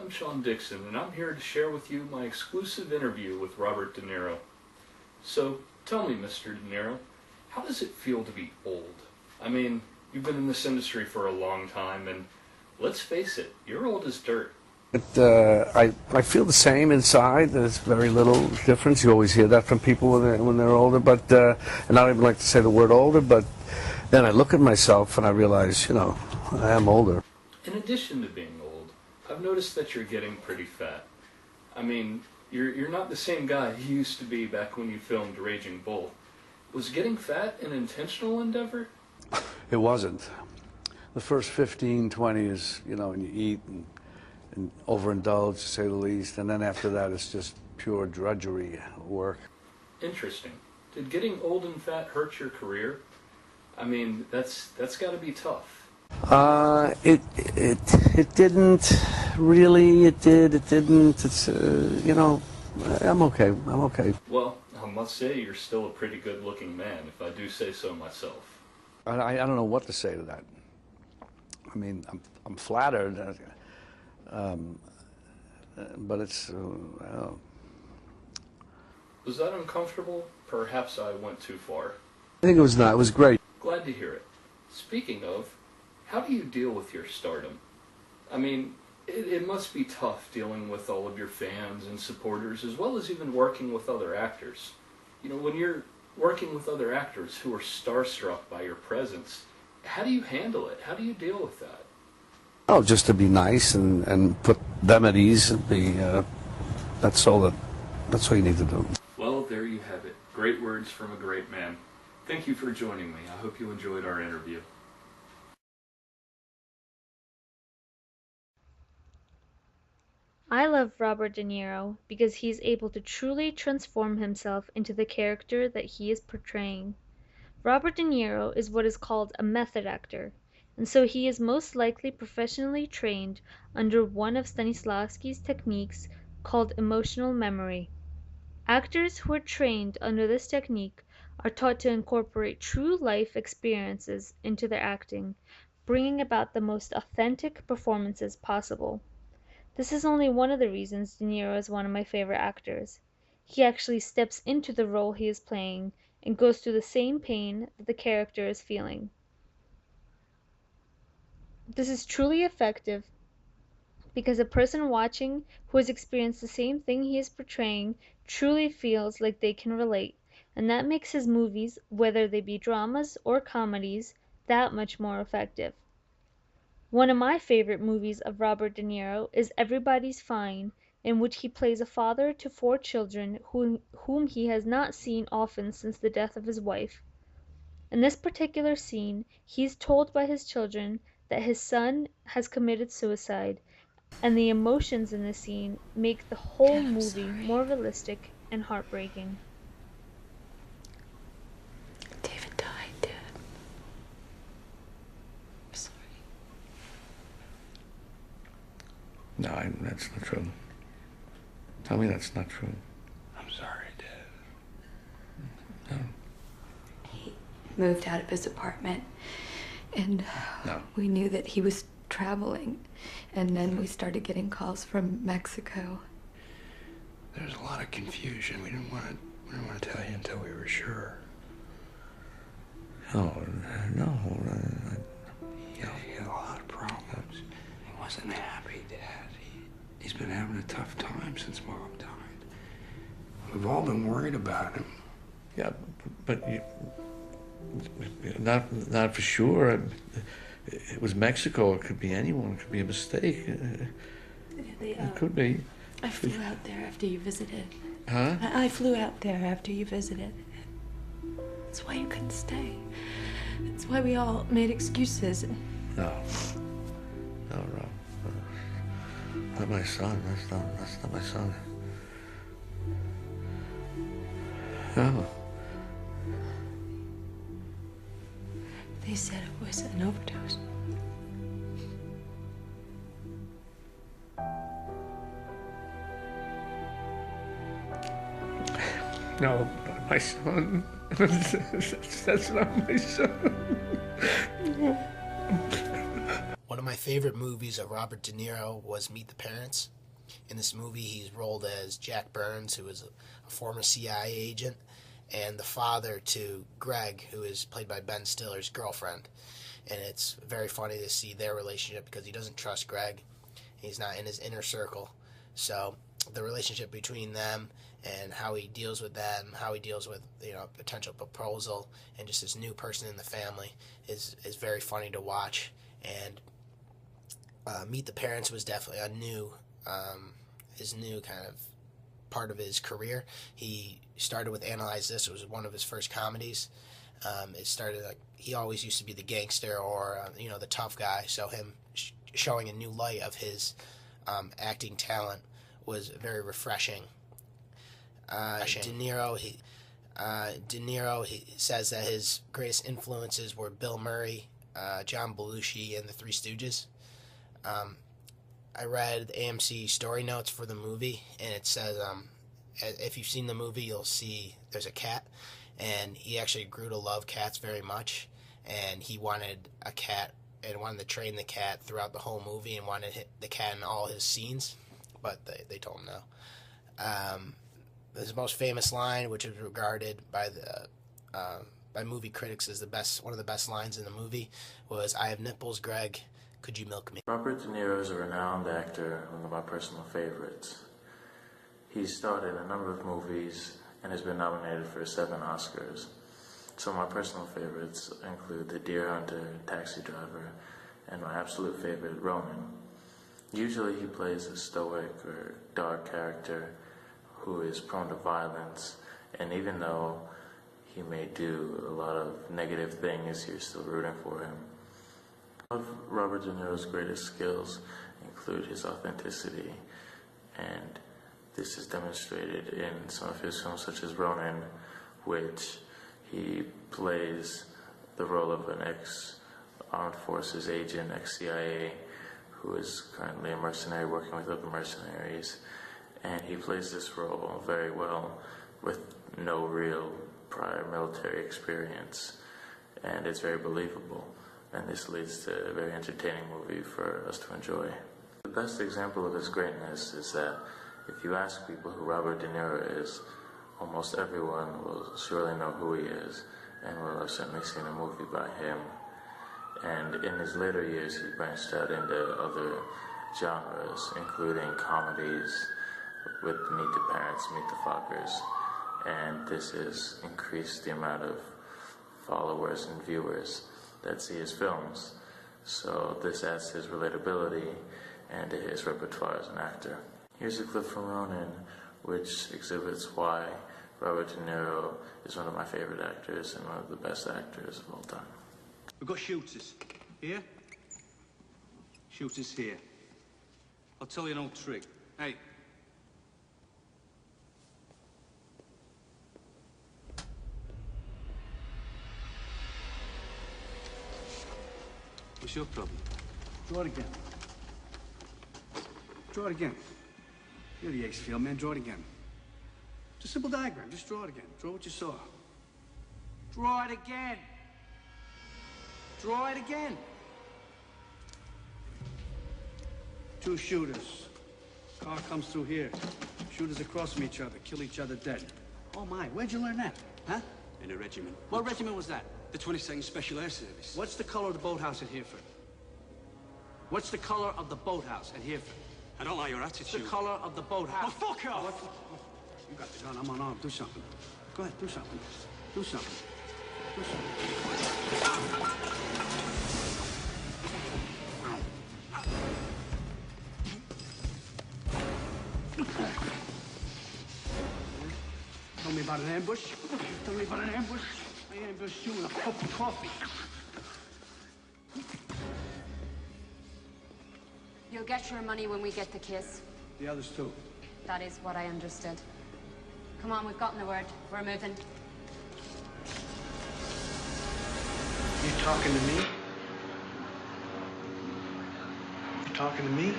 I'm Sean Dixon, and I'm here to share with you my exclusive interview with Robert De Niro. So, tell me, Mr. De Niro, how does it feel to be old? I mean, you've been in this industry for a long time, and let's face it, you're old as dirt. I feel the same inside. There's very little difference. You always hear that from people when they're older, but and I don't even like to say the word older, but then I look at myself and I realize, I am older. In addition to being old, I've noticed that you're getting pretty fat. I mean, you're not the same guy you used to be back when you filmed Raging Bull. Was getting fat an intentional endeavor? It wasn't. The first 15, 20 is, and you eat and overindulge, to say the least, and then after that it's just pure drudgery work. Interesting. Did getting old and fat hurt your career? I mean, that's got to be tough. It didn't really. It did. It didn't. It's I'm okay. I'm okay. Well, I must say you're still a pretty good-looking man, if I do say so myself. I don't know what to say to that. I mean, I'm flattered. But it's, Was that uncomfortable? Perhaps I went too far. I think it was not. It was great. Glad to hear it. Speaking of, how do you deal with your stardom? I mean, it must be tough dealing with all of your fans and supporters, as well as even working with other actors. When you're working with other actors who are starstruck by your presence, how do you handle it? How do you deal with that? Oh, just to be nice and put them at ease and be, that's all you need to do. Well, there you have it. Great words from a great man. Thank you for joining me. I hope you enjoyed our interview. I love Robert De Niro because he is able to truly transform himself into the character that he is portraying. Robert De Niro is what is called a method actor, and so he is most likely professionally trained under one of Stanislavski's techniques called emotional memory. Actors who are trained under this technique are taught to incorporate true life experiences into their acting, bringing about the most authentic performances possible. This is only one of the reasons De Niro is one of my favorite actors. He actually steps into the role he is playing and goes through the same pain that the character is feeling. This is truly effective because a person watching who has experienced the same thing he is portraying truly feels like they can relate, and that makes his movies, whether they be dramas or comedies, that much more effective. One of my favorite movies of Robert De Niro is Everybody's Fine, in which he plays a father to 4 children whom he has not seen often since the death of his wife. In this particular scene, he is told by his children that his son has committed suicide, and the emotions in the scene make the whole movie more realistic and heartbreaking. David died, Dad. I'm sorry. No, that's not true. Tell me that's not true. I'm sorry, Dad. No. He moved out of his apartment, and No. we knew that he was traveling, and then we started getting calls from Mexico. There's a lot of confusion. We didn't want to tell you until we were sure. Oh, no. He had a lot of problems. He wasn't happy, Dad. He's been having a tough time since Mom died. We've all been worried about him. Yeah, but not for sure. It was Mexico. It could be anyone. It could be a mistake. It could be. I flew out there after you visited. Huh? I flew out there after you visited. That's why you couldn't stay. That's why we all made excuses. No. No. Not my son. That's not my son. No. They said it was an overdose. No, not my son. That's not my son. One of my favorite movies of Robert De Niro was Meet the Parents. In this movie, he's rolled as Jack Burns, who is a former CIA agent, and the father to Greg, who is played by Ben Stiller's girlfriend. And it's very funny to see their relationship because he doesn't trust Greg. He's not in his inner circle. So the relationship between them and how he deals with them, how he deals with, potential proposal and just this new person in the family is very funny to watch. And Meet the Parents was definitely his new kind of part of his career. He started with Analyze This. It was one of his first comedies. It started like he always used to be the gangster or the tough guy. So him showing a new light of his acting talent was very refreshing. De Niro, he says that his greatest influences were Bill Murray, John Belushi, and the Three Stooges. I read the AMC story notes for the movie, and it says, if you've seen the movie, you'll see there's a cat, and he actually grew to love cats very much, and he wanted a cat and wanted to train the cat throughout the whole movie and wanted the cat in all his scenes, but they told him no. His most famous line, which is regarded by movie critics as one of the best lines in the movie, was, "I have nipples, Greg. Could you milk me?" Robert De Niro is a renowned actor, one of my personal favorites. He's starred in a number of movies and has been nominated for 7 Oscars. Some of my personal favorites include The Deer Hunter, Taxi Driver, and my absolute favorite, Ronin. Usually he plays a stoic or dark character who is prone to violence, and even though he may do a lot of negative things, you're still rooting for him. One of Robert De Niro's greatest skills include his authenticity, and this is demonstrated in some of his films such as Ronin, which he plays the role of an ex-armed forces agent, ex-CIA, who is currently a mercenary working with other mercenaries, and he plays this role very well with no real prior military experience, and it's very believable. And this leads to a very entertaining movie for us to enjoy. The best example of his greatness is that if you ask people who Robert De Niro is, almost everyone will surely know who he is and will have certainly seen a movie by him. And in his later years, he branched out into other genres, including comedies with Meet the Parents, Meet the Fockers. And this has increased the amount of followers and viewers that see his films. So this adds to his relatability and to his repertoire as an actor. Here's a clip from Ronin, which exhibits why Robert De Niro is one of my favorite actors and one of the best actors of all time. We've got shooters here, shooters here. I'll tell you an old trick. Hey. What's your problem? Draw it again. Draw it again. You're the ace field, man. Draw it again. It's a simple diagram. Just draw it again. Draw what you saw. Draw it again. Draw it again. 2 shooters. Car comes through here. Shooters across from each other. Kill each other dead. Oh, my. Where'd you learn that? Huh? In a regiment. What regiment was that? The 22nd Special Air Service. What's the color of the boathouse at Hereford? What's the color of the boathouse at Hereford? I don't like your attitude. The color of the boathouse. Oh, fuck off! You got the gun. I'm unarmed. Do something. Go ahead. Do something. Do something. Do something. Tell me about an ambush. Tell me about an ambush. I ambushed you with a cup of coffee. You'll get your money when we get the kiss. The others too. That is what I understood. Come on, we've gotten the word. We're moving. You talking to me? You talking to me?